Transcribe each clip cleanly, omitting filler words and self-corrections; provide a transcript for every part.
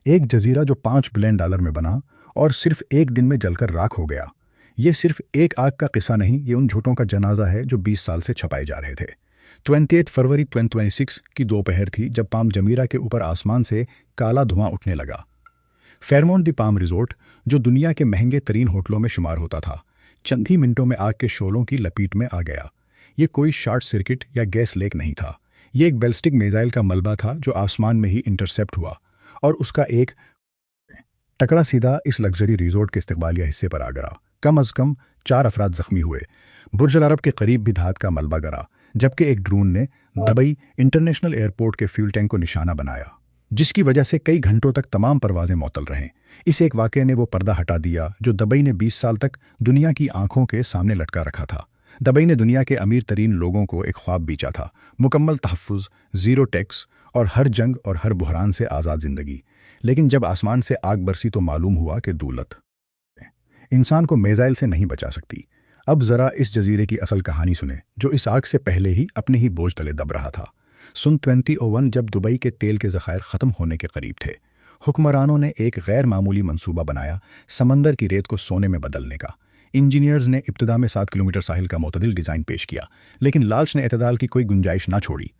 ایک जजीरा जो $5 बिलियन में बना और सिर्फ एक दिन में जलकर राख हो गया। ये सिर्फ एक आग का किस्सा नहीं, ये उन झूठों का जनाजा है जो 20 साल से छपाए जा रहे थे। 28 फरवरी 2026 की दोपहर थी जब पाम जमीरा के ऊपर आसमान से काला धुआं उठने लगा। फेयरमाउंट दी पाम रिजोर्ट, जो दुनिया के महंगे तरीन होटलों में शुमार होता था, चंद ही मिनटों में आग के शोलों की लपेट में आ गया। ये कोई शॉर्ट सर्किट या गैस लेक नहीं था, ये एक बैलिस्टिक मिसाइल का मलबा था जो आसमान में ही इंटरसेप्ट हुआ और उसका एक टकरा सीधा इस लग्जरी रिजोर्ट के इस्तकबालिया हिस्से पर आ गिरा। कम अज कम 4 अफराद जख्मी हुए। बुर्ज अल अरब के करीब भी धात का मलबा गिरा, जबकि एक ड्रोन ने दुबई इंटरनेशनल एयरपोर्ट के फ्यूल टैंक को निशाना बनाया, जिसकी वजह से कई घंटों तक तमाम परवाजें मअतल रहें। इस एक वाक़े ने वो पर्दा हटा दिया जो दुबई ने 20 साल तक दुनिया की आंखों के सामने लटका रखा था। दुबई ने दुनिया के अमीर तरीन लोगों को एक ख्वाब बेचा था, मुकम्मल तहफ़्फ़ुज़, ज़ीरो टैक्स और हर जंग और हर बुहरान से आज़ाद ज़िंदगी। लेकिन जब आसमान से आग बरसी तो मालूम हुआ कि दौलत इंसान को मिसाइल से नहीं बचा सकती। अब ज़रा इस जजीरे की असल कहानी सुने, जो इस आग से पहले ही अपने ही बोझ तले दब रहा था। सन 2001 जब दुबई के तेल के ज़खायर ख़त्म होने के करीब थे, हुक्मरानों ने एक गैर मामूली मंसूबा बनाया समंदर की रेत को सोने में बदलने का। इंजीनियर्स ने इब्तदा में 7 किलोमीटर साहिल का मुतदिल डिज़ाइन पेश किया, लेकिन लालच ने एतदाल की कोई गुंजाइश ना छोड़ी।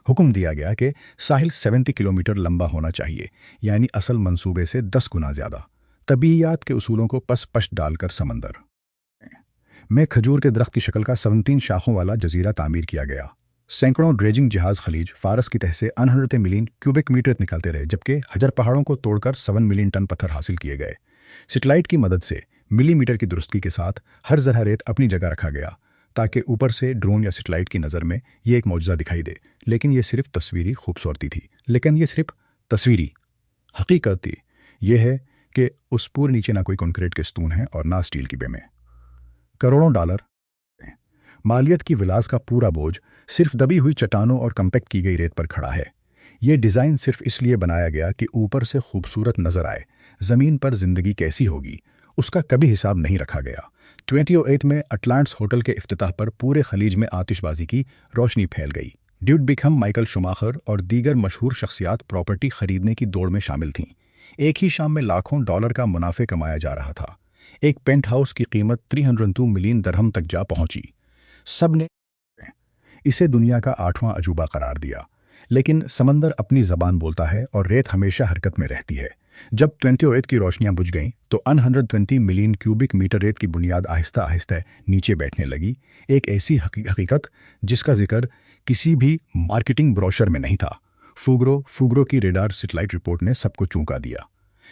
हुक्म दिया गया कि साहिल 70 किलोमीटर लंबा होना चाहिए, यानी असल मंसूबे से 10 गुना ज़्यादा। तबीयत के उसूलों को पस पश डालकर समंदर में खजूर के दरख्त की शक्ल का 17 शाखों वाला जजीरा तामीर किया गया। सैकड़ों ड्रेजिंग जहाज खलीज फारस की तह से अनहदरत मिलियन क्यूबिक मीटर निकालते रहे, जबकि हजर पहाड़ों को तोड़कर 7 मिलियन टन पत्थर हासिल किए गए। सेटेलाइट की मदद से मिलीमीटर की दुरुस्ती के साथ हर जरह रेत अपनी जगह रखा गया, ताकि ऊपर से ड्रोन या सेटेलाइट की नज़र में ये एक मौजज़ा दिखाई दे। लेकिन ये सिर्फ तस्वीरी खूबसूरती थी। लेकिन ये सिर्फ तस्वीरी हकीकत थी। यह है कि उस पूर नीचे ना कोई कंक्रीट के स्तून है और ना स्टील की बेमें। करोड़ों डॉलर मालियत की विलास का पूरा बोझ सिर्फ दबी हुई चट्टानों और कम्पैक्ट की गई रेत पर खड़ा है। ये डिज़ाइन सिर्फ इसलिए बनाया गया कि ऊपर से खूबसूरत नज़र आए, ज़मीन पर ज़िंदगी कैसी होगी उसका कभी हिसाब नहीं रखा गया। 2008 में अटलांटिस होटल के इफ्तिताह पर पूरे खलीज में आतिशबाजी की रोशनी फैल गई। ड्यूड बिकहम, माइकल शुमाखर और दीगर मशहूर शख्सियात प्रॉपर्टी खरीदने की दौड़ में शामिल थीं। एक ही शाम में लाखों डॉलर का मुनाफे कमाया जा रहा था। एक पेंट हाउस की कीमत 302 मिलियन दरहम तक जा पहुंची। सब ने इसे दुनिया का 8वां अजूबा करार दिया। लेकिन समंदर अपनी ज़बान बोलता है और रेत हमेशा हरकत में रहती है। जब 28 की रोशनियां बुझ गईं तो 120 मिलियन क्यूबिक मीटर रेत की बुनियाद आहिस्ता आहिस्ता नीचे बैठने लगी। एक ऐसी हकीकत जिसका जिक्र किसी भी मार्केटिंग ब्रोशर में नहीं था। फुग्रो की रेडार सेटेलाइट रिपोर्ट ने सबको चौंका दिया।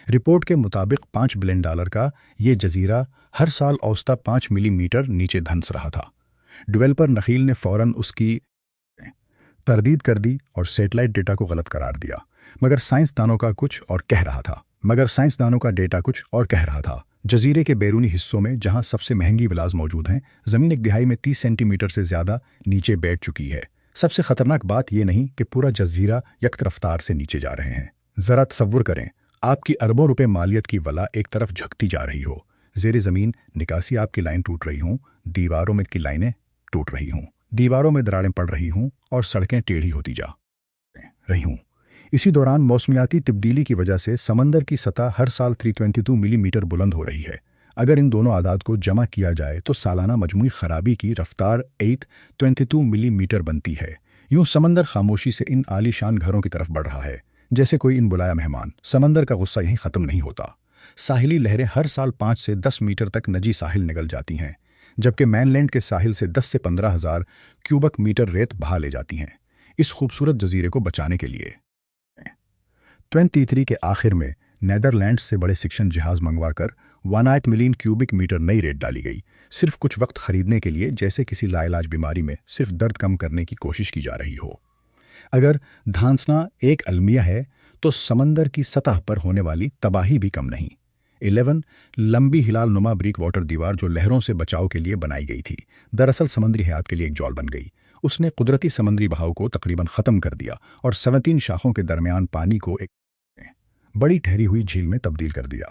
रिपोर्ट के मुताबिक $5 बिलियन का ये जजीरा हर साल औसता 5 मिलीमीटर नीचे धंस रहा था। डेवलपर नखील ने फ़ौरन उसकी तरदीद कर दी और सेटेलाइट डेटा को गलत करार दिया, मगर साइंसदानों का डेटा कुछ और कह रहा था। जजीरे के बैरूनी हिस्सों में, जहां सबसे महंगी विलास मौजूद हैं, ज़मीन एक दिहाई में 30 सेंटीमीटर से ज़्यादा नीचे बैठ चुकी है। सबसे ख़तरनाक बात यह नहीं कि पूरा जजीरा यकत रफ्तार से नीचे जा रहे हैं। ज़रा तसव्वुर करें, आपकी अरबों रुपए मालियत की वला एक तरफ झुकती जा रही हो, ज़ेरे ज़मीन निकासी आपकी लाइन टूट रही हूँ, दीवारों में की लाइनें टूट रही हूँ, दीवारों में दरारें पड़ रही हूँ और सड़कें टेढ़ी होती जा रही हूँ। इसी दौरान मौसमियाती तब्दीली की वजह से समंदर की सतह हर साल 322 मिलीमीटर बुलंद हो रही है। अगर इन दोनों आदाद को जमा किया जाए तो सालाना मजमूई खराबी की रफ्तार 822 मिलीमीटर बनती है। यूं समंदर खामोशी से इन आलीशान घरों की तरफ बढ़ रहा है, जैसे कोई इन बुलाया मेहमान। समंदर का गुस्सा यहीं ख़त्म नहीं होता। साहिली लहरें हर साल 5 से 10 मीटर तक नजी साहिल निगल जाती हैं, जबकि मैनलैंड के साहिल से 10 से 15 हज़ार क्यूबिक मीटर रेत बहा ले जाती हैं। इस खूबसूरत जजीरे को बचाने के लिए 23 के आखिर में नीदरलैंड्स से बड़े सेक्शन जहाज मंगवाकर 1 मिलियन क्यूबिक मीटर नई रेत डाली गई, सिर्फ कुछ वक्त खरीदने के लिए, जैसे किसी लाइलाज बीमारी में सिर्फ दर्द कम करने की कोशिश की जा रही हो। अगर धांसना एक अलमिया है तो समंदर की सतह पर होने वाली तबाही भी कम नहीं। 11 लंबी हिलाल नुमा ब्रिक वाटर दीवार जो लहरों से बचाव के लिए बनाई गई थी, दरअसल समुद्री हयात के लिए एक जौल बन गई। उसने कुदरती समुद्री बहाव को तकरीबन ख़त्म कर दिया और 17 शाखों के दरमियान पानी को एक बड़ी ठहरी हुई झील में तब्दील कर दिया।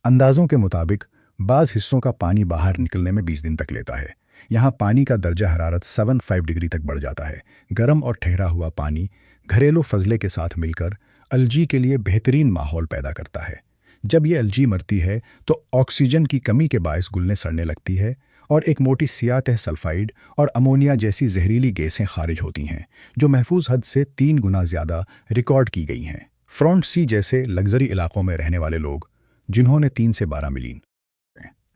अंदाजों के मुताबिक बाज़ हिस्सों का पानी बाहर निकलने में 20 दिन तक लेता है। यहाँ पानी का दर्जा हरारत 75 डिग्री तक बढ़ जाता है। गर्म और ठहरा हुआ पानी घरेलू फजले के साथ मिलकर الجی کے لیے بہترین ماحول پیدا کرتا ہے۔ جب یہ الجی مرتی ہے تو آکسیجن کی کمی کے باعث گلنے سڑنے لگتی ہے اور ایک موٹی سیاہ تہ سلفائڈ اور امونیا جیسی زہریلی گیسیں خارج ہوتی ہیں، جو محفوظ حد سے 3 گنا زیادہ ریکارڈ کی گئی ہیں۔ فرونٹ سی جیسے لگژری علاقوں میں رہنے والے لوگ، جنہوں نے 3 سے 12 ملین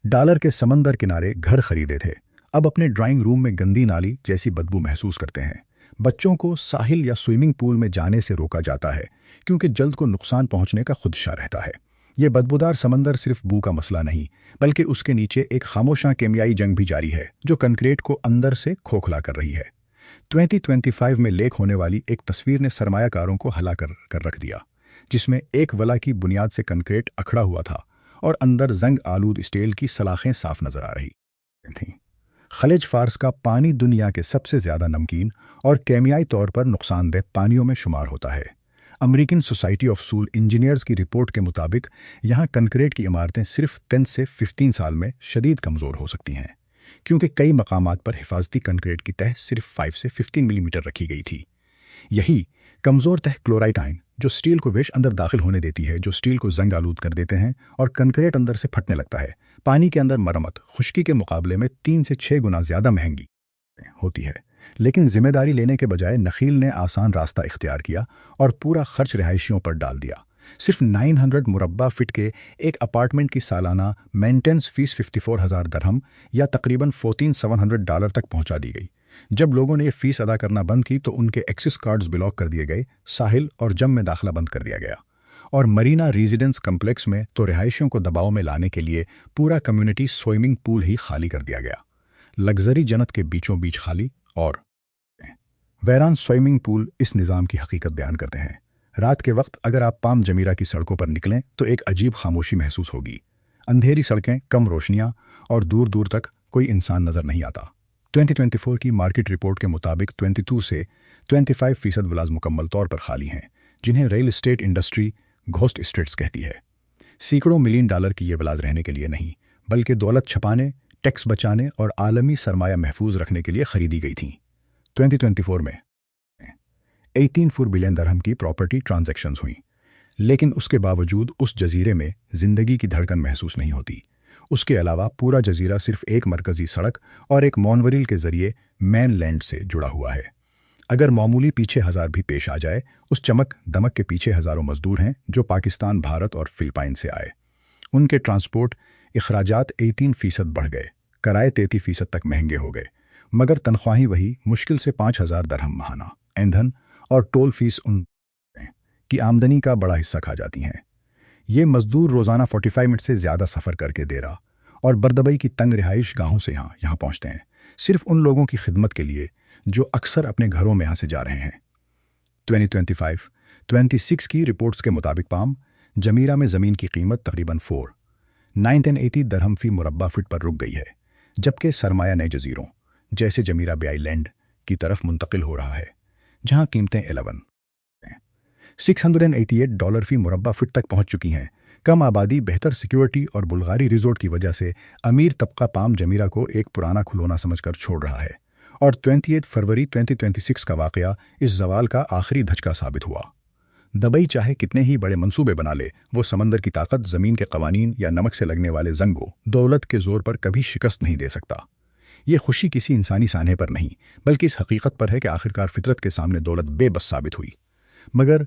ڈالر کے سمندر کنارے گھر خریدے تھے، اب اپنے ڈرائنگ روم میں گندی نالی جیسی بدبو محسوس کرتے ہیں۔ بچوں کو ساحل یا سوئمنگ پول میں جانے سے روکا جاتا ہے کیونکہ جلد کو نقصان پہنچنے کا خدشہ رہتا ہے۔ یہ بدبودار سمندر صرف بو کا مسئلہ نہیں، بلکہ اس کے نیچے ایک خاموشاں کیمیائی جنگ بھی جاری ہے جو کنکریٹ کو اندر سے کھوکھلا کر رہی ہے۔ 2025 میں لیک ہونے والی ایک تصویر نے سرمایہ کاروں کو ہلا کر رکھ دیا، جس میں ایک ولا کی بنیاد سے کنکریٹ اکھڑا ہوا تھا اور اندر زنگ آلود اسٹیل کی سلاخیں صاف نظر آ رہی تھیں۔ خلیج فارس کا پانی دنیا کے سب سے زیادہ نمکین اور کیمیائی طور پر نقصان دہ پانیوں میں شمار ہوتا ہے۔ American society of civil engineers کی رپورٹ کے مطابق یہاں کنکریٹ کی عمارتیں صرف 10 سے 15 سال میں شدید کمزور ہو سکتی ہیں، کیونکہ کئی مقامات پر حفاظتی کنکریٹ کی تہ صرف 5 سے 15 ملی میٹر رکھی گئی تھی۔ یہی کمزور تہ کلورائٹ آئن جو سٹیل کو ویش اندر داخل ہونے دیتی ہے، جو سٹیل کو زنگ آلود کر دیتے ہیں اور کنکریٹ اندر سے پھٹنے لگتا ہے، پانی کے اندر مرمت خشکی کے مقابلے میں 3 سے 6 گنا زیادہ مہنگی ہوتی ہے۔ لیکن ذمہ داری لینے کے بجائے نخیل نے آسان راستہ اختیار کیا اور پورا خرچ رہائشیوں پر ڈال دیا۔ صرف 900 مربع فٹ کے ایک اپارٹمنٹ کی سالانہ مینٹینس فیس 54,000 درہم یا تقریباً $14,700 تک پہنچا دی گئی۔ جب لوگوں نے یہ فیس ادا کرنا بند کی تو ان کے ایکسس کارڈز بلاک کر دیے گئے، ساحل اور جم میں داخلہ بند کر دیا گیا، اور مرینا ریزیڈنس کمپلیکس میں تو رہائشیوں کو دباؤ میں لانے کے لیے پورا کمیونٹی سوئمنگ پول ہی خالی کر دیا گیا۔ لگژری جنت کے بیچوں بیچ خالی اور ویران سوئمنگ پول اس نظام کی حقیقت بیان کرتے ہیں۔ رات کے وقت اگر آپ پام جمیرہ کی سڑکوں پر نکلیں تو ایک عجیب خاموشی محسوس ہوگی۔ اندھیری سڑکیں، کم روشنیاں اور دور دور تک کوئی انسان نظر نہیں آتا۔ 2024 کی مارکیٹ رپورٹ کے مطابق 22 سے 25% ولاز مکمل طور پر خالی ہیں، جنہیں real estate industry ghost estates کہتی ہے۔ سینکڑوں ملین ڈالر کی یہ ولاز رہنے کے لیے نہیں، بلکہ دولت چھپانے، ٹیکس بچانے اور عالمی سرمایہ محفوظ رکھنے کے لیے خریدی گئی تھیں۔ 2024 میں 18 بلین درہم کی پراپرٹی ٹرانزیکشنز ہوئیں، لیکن اس کے باوجود اس جزیرے میں زندگی کی دھڑکن محسوس نہیں ہوتی۔ اس کے علاوہ پورا جزیرہ صرف ایک مرکزی سڑک اور ایک مونوریل کے ذریعے مین لینڈ سے جڑا ہوا ہے۔ اگر معمولی پیچھے ہزار بھی پیش آ جائے، اس چمک دمک کے پیچھے ہزاروں مزدور ہیں جو پاکستان، بھارت اور فلپائن سے آئے۔ ان کے ٹرانسپورٹ اخراجات 18% بڑھ گئے، کرائے 33% تک مہنگے ہو گئے، مگر تنخواہیں وہی، مشکل سے 5,000 درہم ماہانہ۔ ایندھن اور ٹول فیس ان کی آمدنی کا بڑا حصہ کھا جاتی ہیں۔ یہ مزدور روزانہ 45 منٹ سے زیادہ سفر کر کے دیرہ اور بردبئی کی تنگ رہائش گاہوں سے یہاں پہنچتے ہیں، صرف ان لوگوں کی خدمت کے لیے جو اکثر اپنے گھروں میں یہاں سے جا رہے ہیں۔ 2025-26 کی رپورٹس کے مطابق پام جمیرہ میں زمین کی قیمت تقریباً 4,980 درہم فی مربع فٹ پر رک گئی ہے، جبکہ سرمایہ نئے جزیروں جیسے جمیرہ بے آئی لینڈ کی طرف منتقل ہو رہا ہے، جہاں قیمتیں $688 فی مربع فٹ تک پہنچ چکی ہیں۔ کم آبادی، بہتر سیکیورٹی اور بلغاری ریزورٹ کی وجہ سے امیر طبقہ پام جمیرہ کو ایک پرانا کھلونا سمجھ کر چھوڑ رہا ہے، اور 28 فروری 2026 کا واقعہ اس زوال کا آخری دھچکا ثابت ہوا۔ دبئی چاہے کتنے ہی بڑے منصوبے بنا لے، وہ سمندر کی طاقت، زمین کے قوانین یا نمک سے لگنے والے زنگوں دولت کے زور پر کبھی شکست نہیں دے سکتا۔ یہ خوشی کسی انسانی سانحے پر نہیں، بلکہ اس حقیقت پر ہے کہ آخرکار فطرت کے سامنے دولت بے بس ثابت ہوئی، مگر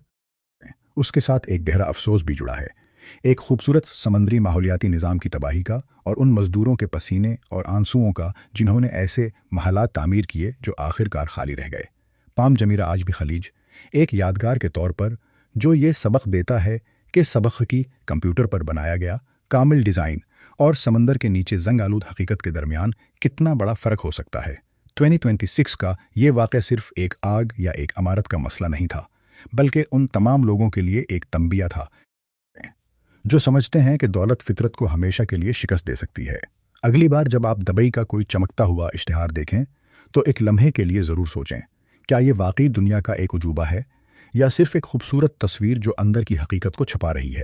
اس کے ساتھ ایک گہرا افسوس بھی جڑا ہے، ایک خوبصورت سمندری ماحولیاتی نظام کی تباہی کا، اور ان مزدوروں کے پسینے اور آنسوؤں کا جنہوں نے ایسے محلات تعمیر کیے جو آخرکار خالی رہ گئے۔ پام جمیرہ آج بھی خلیج ایک یادگار کے طور پر جو یہ سبق دیتا ہے کہ سبق کی کمپیوٹر پر بنایا گیا کامل ڈیزائن اور سمندر کے نیچے زنگ آلود حقیقت کے درمیان کتنا بڑا فرق ہو سکتا ہے۔ 2026 کا یہ واقعہ صرف ایک آگ یا ایک عمارت کا مسئلہ نہیں تھا، بلکہ ان تمام لوگوں کے لیے ایک تنبیہ تھا جو سمجھتے ہیں کہ دولت فطرت کو ہمیشہ کے لیے شکست دے سکتی ہے۔ اگلی بار جب آپ دبئی کا کوئی چمکتا ہوا اشتہار دیکھیں تو ایک لمحے کے لیے ضرور سوچیں، کیا یہ واقعی دنیا کا ایک عجوبہ ہے یا صرف ایک خوبصورت تصویر جو اندر کی حقیقت کو چھپا رہی ہے؟